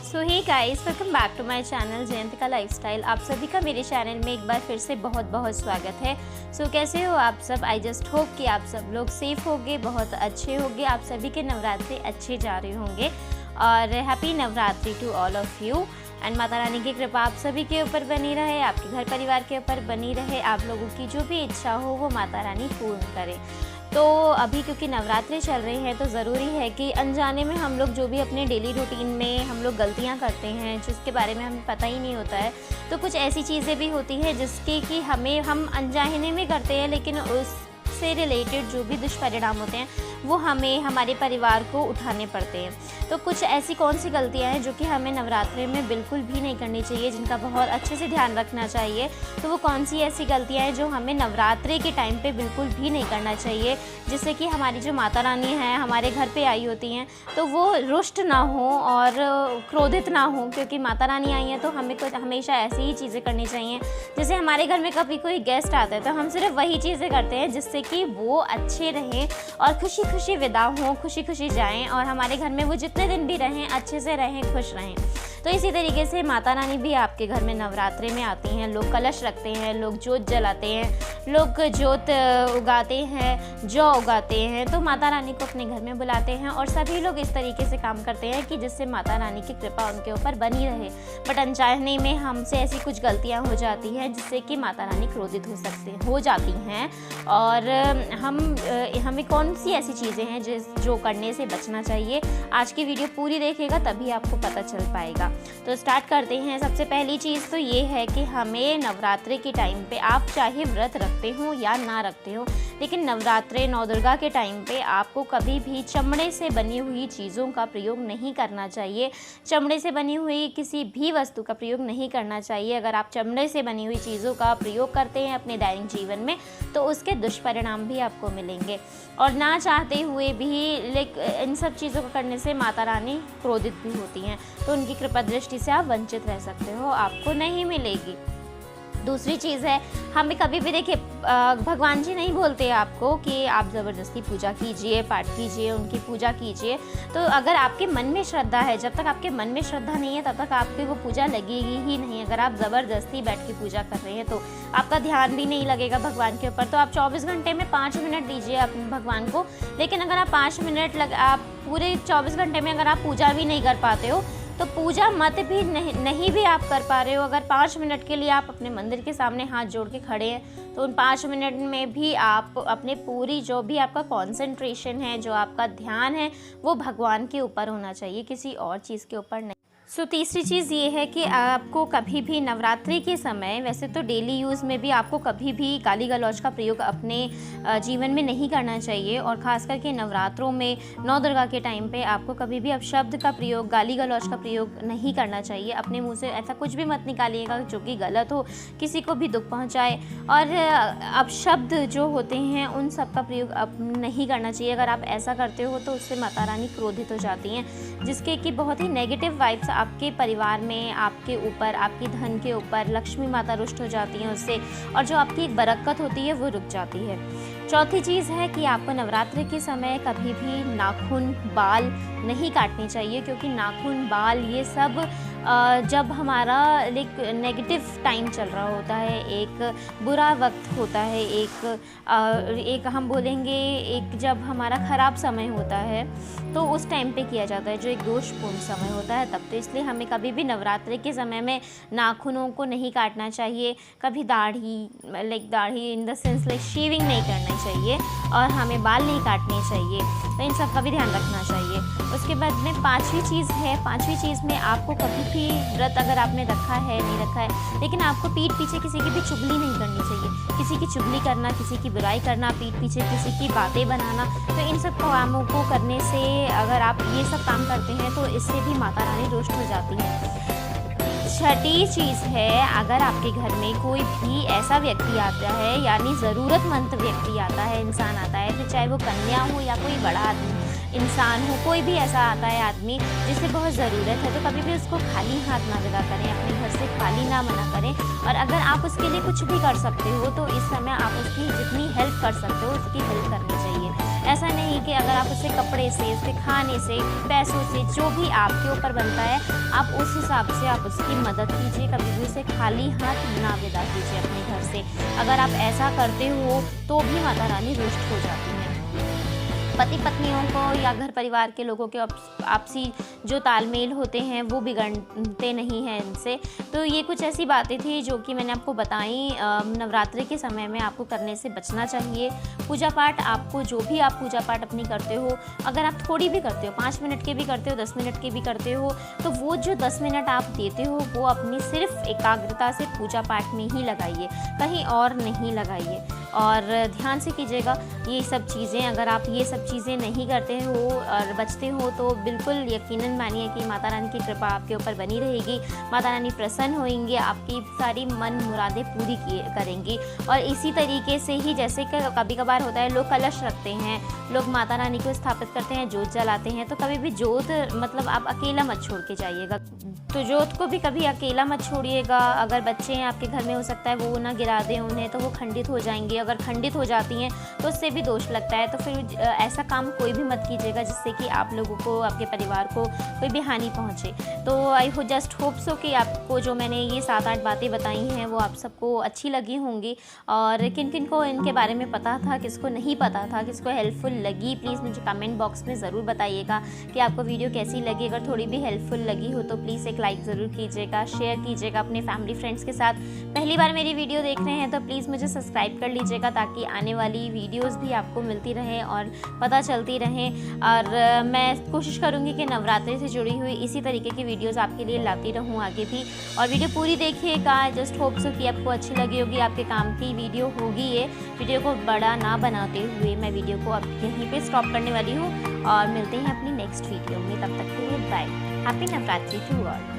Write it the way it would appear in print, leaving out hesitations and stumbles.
So hey guys, welcome back to my channel Jayantika lifestyle. आप सभी का मेरे चैनल में एक बार फिर से बहुत बहुत स्वागत है। सो कैसे हो आप सब? आई जस्ट होप कि आप सब लोग सेफ होंगे, बहुत अच्छे होंगे, आप सभी के नवरात्रि अच्छे जा रहे होंगे और happy Navratri to all of you. And Mata Rani की कृपा आप सभी के ऊपर बनी रहे, आपके घर परिवार के ऊपर बनी रहे, आप लोगों की जो भी इच्छा हो वो माता रानी पूर्ण करे। तो अभी क्योंकि नवरात्रि चल रहे हैं तो ज़रूरी है कि अनजाने में हम लोग जो भी अपने डेली रूटीन में हम लोग गलतियां करते हैं जिसके बारे में हमें पता ही नहीं होता है, तो कुछ ऐसी चीज़ें भी होती हैं जिसकी कि हम अनजाने में करते हैं, लेकिन उससे रिलेटेड जो भी दुष्परिणाम होते हैं वो हमें हमारे परिवार को उठाने पड़ते हैं। तो कुछ ऐसी कौन सी गलतियां हैं जो कि हमें नवरात्रि में बिल्कुल भी नहीं करनी चाहिए, जिनका बहुत अच्छे से ध्यान रखना चाहिए। तो वो कौन सी ऐसी गलतियां हैं जो हमें नवरात्रि के टाइम पे बिल्कुल भी नहीं करना चाहिए, जिससे कि हमारी जो माता रानी हैं हमारे घर पे आई होती हैं तो वो रुष्ट ना हो और क्रोधित ना हो, क्योंकि माता रानी आई हैं तो हमें कुछ हमेशा ऐसी ही चीज़ें करनी चाहिए। जैसे हमारे घर में कभी कोई गेस्ट आता है तो हम सिर्फ वही चीज़ें करते हैं जिससे कि वो अच्छे रहें और खुशी खुशी विदा हों, खुशी खुशी जाएं और हमारे घर में वो जितने दिन भी रहें अच्छे से रहें, खुश रहें। तो इसी तरीके से माता रानी भी आपके घर में नवरात्रि में आती हैं। लोग कलश रखते हैं, लोग जोत जलाते हैं, लोग जोत उगाते हैं, जौ उगाते हैं, तो माता रानी को अपने घर में बुलाते हैं और सभी लोग इस तरीके से काम करते हैं कि जिससे माता रानी की कृपा उनके ऊपर बनी रहे। बट अनजाने में हमसे ऐसी कुछ गलतियाँ हो जाती हैं जिससे कि माता रानी क्रोधित हो जाती हैं और हमें कौन सी ऐसी चीज़ें हैं जो करने से बचना चाहिए। आज की वीडियो पूरी देखिएगा तभी आपको पता चल पाएगा। तो स्टार्ट करते हैं। सबसे पहली चीज़ तो ये है कि हमें नवरात्रि के टाइम पे, आप चाहे व्रत रखते हो या ना रखते हो, लेकिन नवरात्रि नौ दुर्गा के टाइम पे आपको कभी भी चमड़े से बनी हुई चीज़ों का प्रयोग नहीं करना चाहिए। चमड़े से बनी हुई किसी भी वस्तु का प्रयोग नहीं करना चाहिए। अगर आप चमड़े से बनी हुई चीज़ों का प्रयोग करते हैं अपने दैनिक जीवन में तो उसके दुष्परिणाम भी आपको मिलेंगे और ना चाहते हुए भी इन सब चीज़ों को करने से माता रानी क्रोधित भी होती हैं, तो उनकी कृपा दृष्टि से आप वंचित रह सकते हो, आपको नहीं मिलेगी। दूसरी चीज़ है, हमें कभी भी देखिए भगवान जी नहीं बोलते आपको कि आप ज़बरदस्ती पूजा कीजिए, पाठ कीजिए, उनकी पूजा कीजिए। तो अगर आपके मन में श्रद्धा है, जब तक आपके मन में श्रद्धा नहीं है तब तक आपकी वो पूजा लगेगी ही नहीं। अगर आप ज़बरदस्ती बैठ के पूजा कर रहे हैं तो आपका ध्यान भी नहीं लगेगा भगवान के ऊपर। तो आप 24 घंटे में 5 मिनट दीजिए अपने भगवान को, लेकिन अगर आप 5 मिनट आप पूरे 24 घंटे में अगर आप पूजा भी नहीं कर पाते हो तो पूजा मत भी नहीं भी आप कर पा रहे हो, अगर 5 मिनट के लिए आप अपने मंदिर के सामने हाथ जोड़ के खड़े हैं तो उन 5 मिनट में भी आप अपने पूरी जो भी आपका कंसंट्रेशन है, जो आपका ध्यान है, वो भगवान के ऊपर होना चाहिए, किसी और चीज़ के ऊपर नहीं। तीसरी चीज़ ये है कि आपको कभी भी नवरात्रि के समय, वैसे तो डेली यूज़ में भी आपको कभी भी गाली गलौज का प्रयोग अपने जीवन में नहीं करना चाहिए और ख़ास करके नवरात्रों में नौ दुर्गा के टाइम पे आपको कभी भी अपशब्द का प्रयोग, गाली गलौज का प्रयोग नहीं करना चाहिए। अपने मुंह से ऐसा कुछ भी मत निकालिएगा जो कि गलत हो, किसी को भी दुख पहुँचाए, और अपशब्द जो होते हैं उन सब का प्रयोग अब नहीं करना चाहिए। अगर आप ऐसा करते हो तो उससे माता रानी क्रोधित हो जाती हैं, जिसके कि बहुत ही नेगेटिव वाइब्स आपके परिवार में, आपके ऊपर, आपकी धन के ऊपर, लक्ष्मी माता रुष्ट हो जाती हैं उससे, और जो आपकी एक बरकत होती है वो रुक जाती है। चौथी चीज़ है कि आपको नवरात्रि के समय कभी भी नाखून, बाल नहीं काटने चाहिए, क्योंकि नाखून, बाल ये सब जब हमारा एक नेगेटिव टाइम चल रहा होता है, एक बुरा वक्त होता है, एक हम बोलेंगे एक जब हमारा ख़राब समय होता है तो उस टाइम पे किया जाता है, जो एक दोषपूर्ण समय होता है तब। तो इसलिए हमें कभी भी नवरात्रि के समय में नाखूनों को नहीं काटना चाहिए, कभी दाढ़ी इन द सेंस शेविंग नहीं करना चाहिए और हमें बाल नहीं काटने चाहिए। तो इन सब का भी ध्यान रखना चाहिए। उसके बाद में पाँचवीं चीज़ में आपको कभी भी व्रत अगर आपने रखा है, नहीं रखा है, लेकिन आपको पीठ पीछे किसी की भी चुगली नहीं करनी चाहिए। किसी की चुगली करना, किसी की बुराई करना, पीठ पीछे किसी की बातें बनाना, तो इन सब कामों को करने से, अगर आप ये सब काम करते हैं तो इससे भी माता रानी रुष्ट हो जाती है। छठी चीज़ है, अगर आपके घर में कोई भी ऐसा व्यक्ति आता है, यानी ज़रूरतमंद व्यक्ति आता है, इंसान आता है, फिर चाहे वो कन्या हो या कोई बड़ा आदमी इंसान हो, कोई भी ऐसा आता है आदमी जिसे बहुत ज़रूरत है, तो कभी भी उसको खाली हाथ ना विदा करें, अपने घर से खाली ना मना करें। और अगर आप उसके लिए कुछ भी कर सकते हो तो इस समय आप उसकी जितनी हेल्प कर सकते हो उसकी हेल्प करनी चाहिए। ऐसा नहीं कि अगर आप उससे कपड़े से, उसके खाने से, पैसों से, जो भी आपके ऊपर बनता है आप उस हिसाब से आप उसकी मदद कीजिए। कभी भी उसे खाली हाथ ना विदा कीजिए अपने घर से। अगर आप ऐसा करते हो तो भी माता रानी रुष्ट हो जाती है। पति पत्नियों को या घर परिवार के लोगों के आपसी जो तालमेल होते हैं वो बिगड़ते नहीं हैं इनसे। तो ये कुछ ऐसी बातें थी जो कि मैंने आपको बताई। नवरात्रि के समय में आपको करने से बचना चाहिए। पूजा पाठ आपको, जो भी आप पूजा पाठ अपनी करते हो, अगर आप थोड़ी भी करते हो, 5 मिनट के भी करते हो, 10 मिनट के भी करते हो, तो वो जो 10 मिनट आप देते हो वो अपनी सिर्फ एकाग्रता से पूजा पाठ में ही लगाइए, कहीं और नहीं लगाइए। और ध्यान से कीजिएगा ये सब चीज़ें। अगर आप ये सब चीज़ें नहीं करते हो और बचते हो तो बिल्कुल यकीनन मानिए कि माता रानी की कृपा आपके ऊपर बनी रहेगी। माता रानी प्रसन्न होंगी, आपकी सारी मन मुरादें पूरी करेंगी। और इसी तरीके से ही जैसे कि कभी कभार होता है, लोग कलश रखते हैं, लोग माता रानी को स्थापित करते हैं, जोत जलाते हैं, तो कभी भी जोत मतलब आप अकेला मत छोड़ के जाइएगा। तो जोत को भी कभी अकेला मत छोड़िएगा। अगर बच्चे हैं आपके घर में, हो सकता है वो ना गिरा दें उन्हें, तो वो खंडित हो जाएंगे। अगर खंडित हो जाती हैं तो उससे भी दोष लगता है। तो फिर ऐसा काम कोई भी मत कीजिएगा जिससे कि आप लोगों को, आपके परिवार को कोई भी हानि पहुंचे। तो आई हो जस्ट होप सो कि आपको जो मैंने ये 7-8 बातें बताई हैं वो आप सबको अच्छी लगी होंगी। और किन किन को इनके बारे में पता था, किसको नहीं पता था, किसको हेल्पफुल लगी, प्लीज़ मुझे कमेंट बॉक्स में ज़रूर बताइएगा कि आपको वीडियो कैसी लगी। अगर थोड़ी भी हेल्पफुल लगी हो तो प्लीज़ एक लाइक ज़रूर कीजिएगा, शेयर कीजिएगा अपने फैमिली फ्रेंड्स के साथ। पहली बार मेरी वीडियो देख रहे हैं तो प्लीज़ मुझे सब्सक्राइब कर लीजिएगा ताकि आने वाली वीडियोस भी आपको मिलती रहें और पता चलती रहें। और मैं कोशिश करूँगी कि नवरात्रि से जुड़ी हुई इसी तरीके की वीडियोस आपके लिए लाती रहूँ आगे भी। और वीडियो पूरी देखिएगा। जस्ट होप सो कि आपको अच्छी लगी होगी, आपके काम की वीडियो होगी ये। वीडियो को बड़ा ना बनाते हुए मैं वीडियो को अब यहीं पे स्टॉप करने वाली हूँ और मिलते हैं अपनी नेक्स्ट वीडियो में। तब तक के लिए bye. Happy Navratri to all.